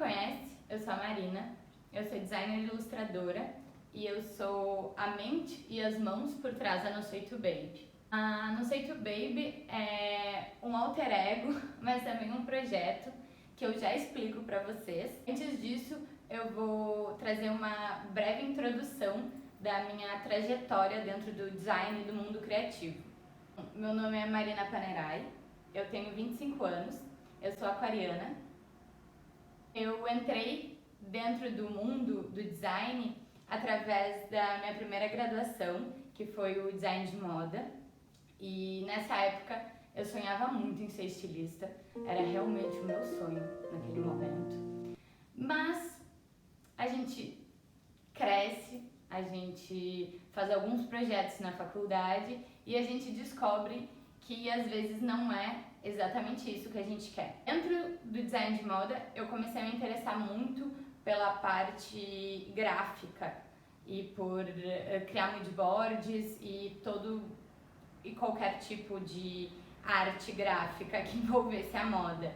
conhece, eu sou a Marina, eu sou designer e ilustradora e eu sou a mente e as mãos por trás da No Sei To Baby. A No Sei To Baby é um alter ego, mas também um projeto que eu já explico para vocês. Antes disso, eu vou trazer uma breve introdução da minha trajetória dentro do design e do mundo criativo. Meu nome é Marina Panerai, eu tenho 25 anos, eu sou aquariana. Eu entrei dentro do mundo do design através da minha primeira graduação, que foi o design de moda. E nessa época eu sonhava muito em ser estilista, era realmente o meu sonho naquele momento. Mas a gente cresce, a gente faz alguns projetos na faculdade e a gente descobre que às vezes não é exatamente isso que a gente quer. Dentro do design de moda, eu comecei a me interessar muito pela parte gráfica e por criar moodboards e qualquer tipo de arte gráfica que envolvesse a moda.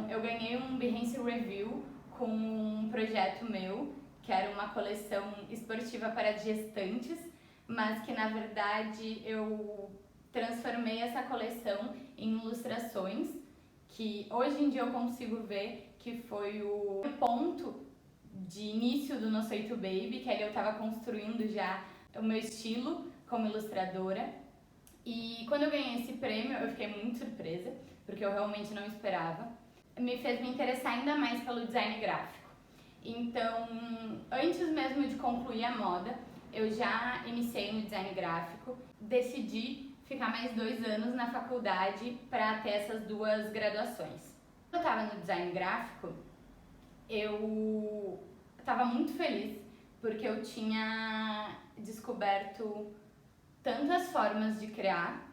Eu ganhei um Behance Review com um projeto meu, que era uma coleção esportiva para gestantes, mas que na verdade eu transformei essa coleção em ilustrações, que hoje em dia eu consigo ver que foi o ponto de início do No Sei To Baby, que ali eu estava construindo já o meu estilo como ilustradora. E quando eu ganhei esse prêmio, eu fiquei muito surpresa, porque eu realmente não esperava. Me fez me interessar ainda mais pelo design gráfico. Então, antes mesmo de concluir a moda, eu já iniciei no design gráfico, decidi ficar mais 2 anos na faculdade para ter essas 2 graduações. Quando eu estava no design gráfico, eu estava muito feliz porque eu tinha descoberto tantas formas de criar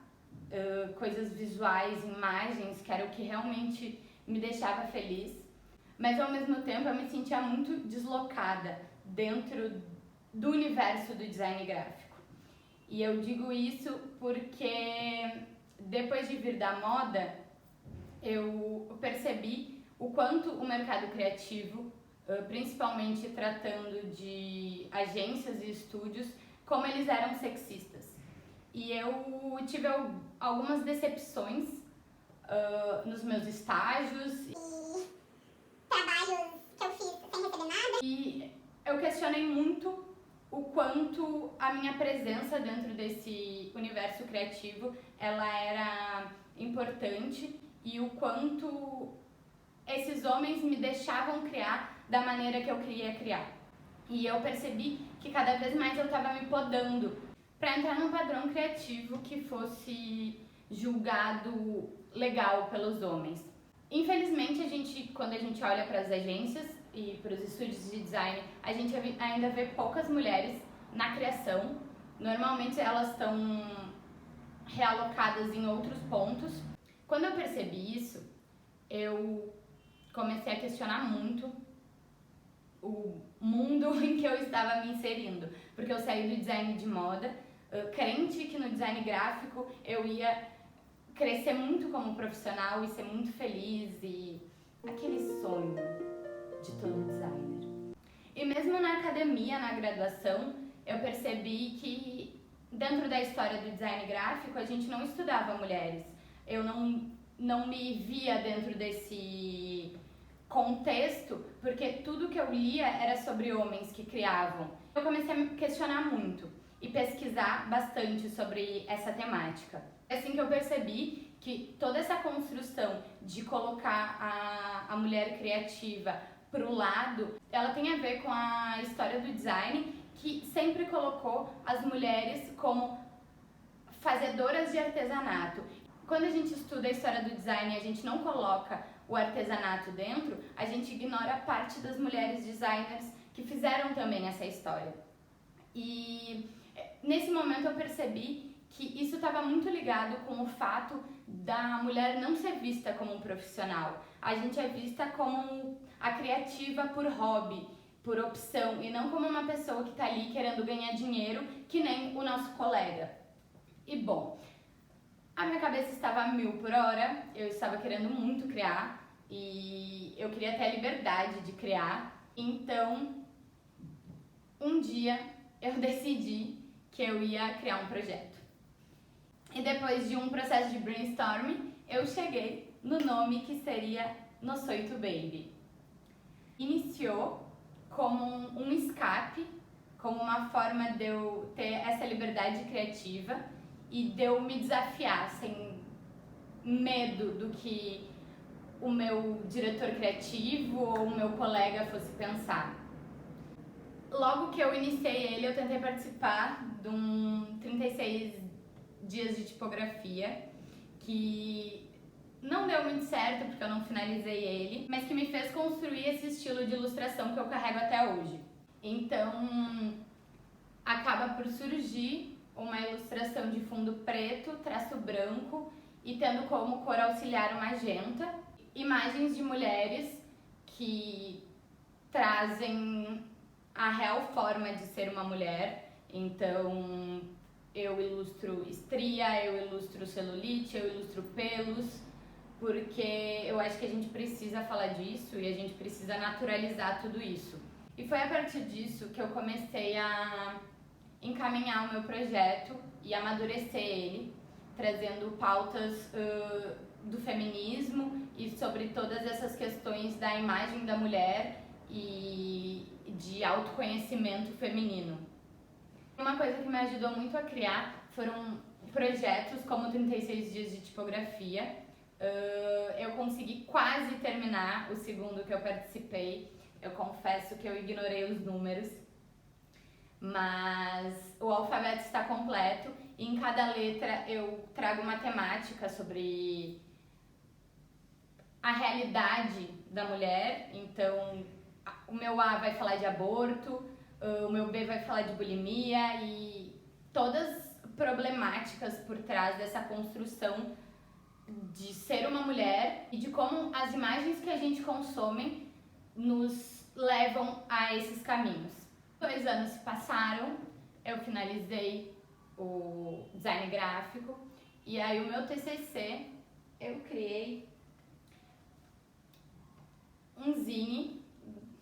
coisas visuais, imagens, que era o que realmente me deixava feliz, mas ao mesmo tempo eu me sentia muito deslocada dentro do universo do design gráfico. E eu digo isso porque depois de vir da moda, eu percebi o quanto o mercado criativo, principalmente tratando de agências e estúdios, como eles eram sexistas. E eu tive algumas decepções nos meus estágios. E trabalhos que eu fiz sem receber nada. E eu questionei muito o quanto a minha presença dentro desse universo criativo ela era importante e o quanto esses homens me deixavam criar da maneira que eu queria criar. E eu percebi que cada vez mais eu estava me podando para entrar num padrão criativo que fosse julgado legal pelos homens. Infelizmente, quando a gente olha para as agências e para os estúdios de design, a gente ainda vê poucas mulheres na criação. Normalmente elas estão realocadas em outros pontos. Quando eu percebi isso, eu comecei a questionar muito o mundo em que eu estava me inserindo, porque eu saí do design de moda, crente que no design gráfico eu ia crescer muito como profissional e ser muito feliz e aquele sonho de todo designer. E mesmo na academia, na graduação, eu percebi que dentro da história do design gráfico a gente não estudava mulheres. Eu não me via dentro desse contexto, porque tudo que eu lia era sobre homens que criavam. Eu comecei a me questionar muito e pesquisar bastante sobre essa temática. É assim que eu percebi que toda essa construção de colocar a mulher criativa para o lado, ela tem a ver com a história do design, que sempre colocou as mulheres como fazedoras de artesanato. Quando a gente estuda a história do design e a gente não coloca o artesanato dentro, a gente ignora parte das mulheres designers que fizeram também essa história. E nesse momento eu percebi que isso estava muito ligado com o fato da mulher não ser vista como um profissional. A gente é vista como a criativa por hobby, por opção, e não como uma pessoa que está ali querendo ganhar dinheiro, que nem o nosso colega. E bom, a minha cabeça estava a 1000 por hora, eu estava querendo muito criar, e eu queria ter a liberdade de criar. Então, um dia eu decidi que eu ia criar um projeto. E depois de um processo de brainstorming, eu cheguei no nome que seria Nosoito Baby. Iniciou como um escape, como uma forma de eu ter essa liberdade criativa e de eu me desafiar sem medo do que o meu diretor criativo ou o meu colega fosse pensar. Logo que eu iniciei ele, eu tentei participar de um 36 dias de tipografia, que não deu muito certo porque eu não finalizei ele, mas que me fez construir esse estilo de ilustração que eu carrego até hoje. Então, acaba por surgir uma ilustração de fundo preto, traço branco e tendo como cor auxiliar o magenta, imagens de mulheres que trazem a real forma de ser uma mulher. Então, eu ilustro estria, eu ilustro celulite, eu ilustro pelos, porque eu acho que a gente precisa falar disso e a gente precisa naturalizar tudo isso. E foi a partir disso que eu comecei a encaminhar o meu projeto e amadurecer ele, trazendo pautas do feminismo e sobre todas essas questões da imagem da mulher e de autoconhecimento feminino. Uma coisa que me ajudou muito a criar foram projetos como 36 dias de tipografia. Eu consegui quase terminar o segundo que eu participei. Eu confesso que eu ignorei os números, mas o alfabeto está completo e em cada letra eu trago uma temática sobre a realidade da mulher. Então, o meu A vai falar de aborto, o meu B vai falar de bulimia e todas problemáticas por trás dessa construção de ser uma mulher e de como as imagens que a gente consome nos levam a esses caminhos. 2 anos se passaram, eu finalizei o design gráfico e aí o meu TCC eu criei um zine,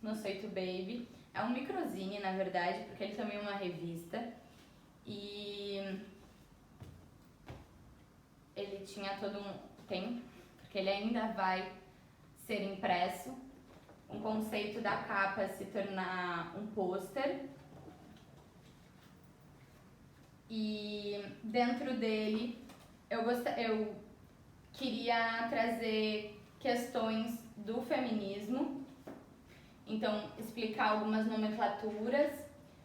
Nosoito Baby. É um microzine, na verdade, porque ele também é uma revista. E ele tinha todo um... tem, porque ele ainda vai ser impresso. Um conceito da capa se tornar um pôster. E dentro dele, eu queria trazer questões do feminismo. Então, explicar algumas nomenclaturas,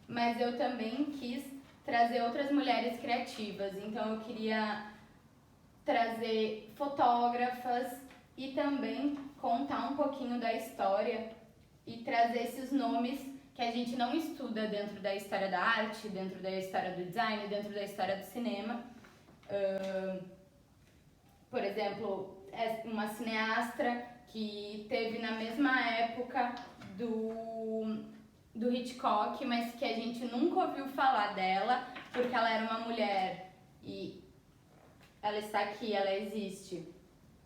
mas eu também quis trazer outras mulheres criativas. Então, eu queria trazer fotógrafas e também contar um pouquinho da história e trazer esses nomes que a gente não estuda dentro da história da arte, dentro da história do design, dentro da história do cinema. Por exemplo, uma cineasta que teve na mesma época do Hitchcock, mas que a gente nunca ouviu falar dela porque ela era uma mulher e ela está aqui, ela existe.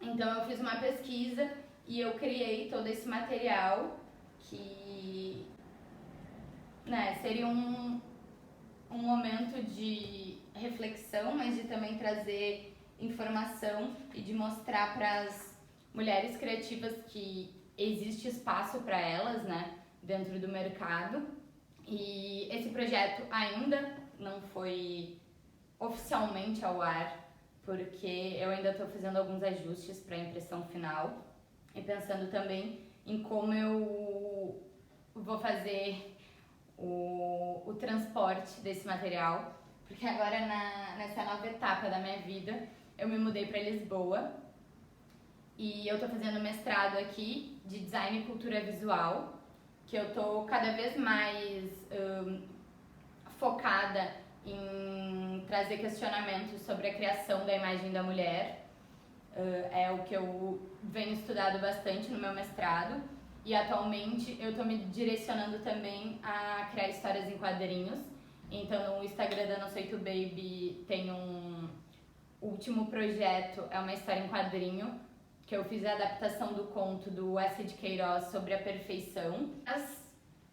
Então eu fiz uma pesquisa e eu criei todo esse material que, né, seria um momento de reflexão, mas de também trazer informação e de mostrar para as mulheres criativas que existe espaço para elas, né, dentro do mercado. E esse projeto ainda não foi oficialmente ao ar, porque eu ainda estou fazendo alguns ajustes para a impressão final e pensando também em como eu vou fazer o transporte desse material, porque agora nessa nova etapa da minha vida eu me mudei para Lisboa e eu estou fazendo mestrado aqui de design e cultura visual, que eu estou cada vez mais focada em trazer questionamentos sobre a criação da imagem da mulher. É o que eu venho estudando bastante no meu mestrado e atualmente eu estou me direcionando também a criar histórias em quadrinhos. Então no Instagram da Nosoito Baby tem um último projeto, é uma história em quadrinho que eu fiz a adaptação do conto do S. de Queiroz sobre a perfeição.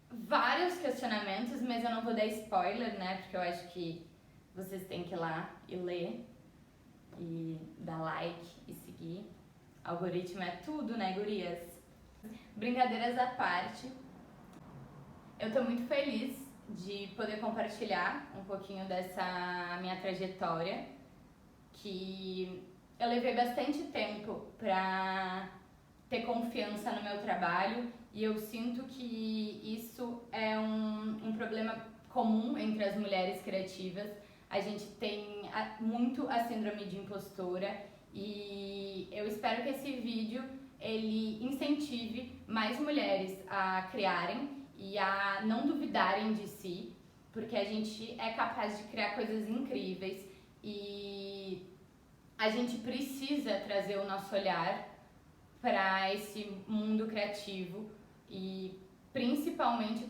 Vários questionamentos, mas eu não vou dar spoiler, né? Porque eu acho que vocês têm que ir lá e ler e dar like e seguir. Algoritmo é tudo, né, gurias? Brincadeiras à parte, eu tô muito feliz de poder compartilhar um pouquinho dessa minha trajetória, que eu levei bastante tempo pra ter confiança no meu trabalho, e eu sinto que isso é um problema comum entre as mulheres criativas. A gente tem muito a síndrome de impostora, e eu espero que esse vídeo ele incentive mais mulheres a criarem e a não duvidarem de si, porque a gente é capaz de criar coisas incríveis e a gente precisa trazer o nosso olhar para esse mundo criativo e principalmente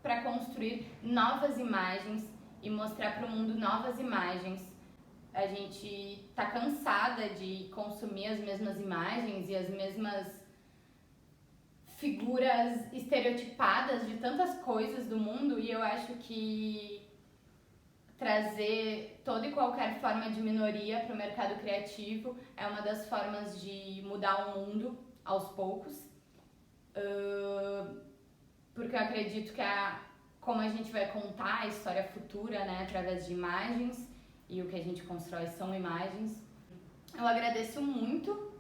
para construir novas imagens e mostrar para o mundo novas imagens. A gente tá cansada de consumir as mesmas imagens e as mesmas figuras estereotipadas de tantas coisas do mundo, e eu acho que trazer toda e qualquer forma de minoria para o mercado criativo é uma das formas de mudar o mundo aos poucos, porque eu acredito que como a gente vai contar a história futura, né, através de imagens, e o que a gente constrói são imagens. Eu agradeço muito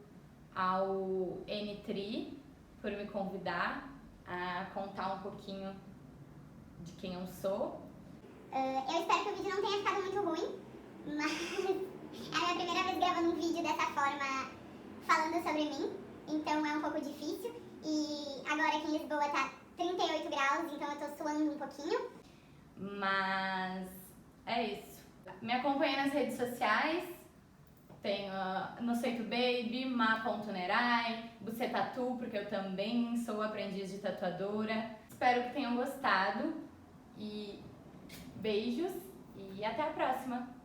ao N3 por me convidar a contar um pouquinho de quem eu sou. Eu espero que o vídeo não tenha ficado muito ruim, mas é a minha primeira vez gravando um vídeo dessa forma, falando sobre mim, então é um pouco difícil. E agora aqui em Lisboa tá 38 graus, então eu tô suando um pouquinho. Mas é isso. Me acompanhe nas redes sociais, tenho No Seito Baby, ma.nerai, Bucetatu, porque eu também sou aprendiz de tatuadora. Espero que tenham gostado e beijos e até a próxima!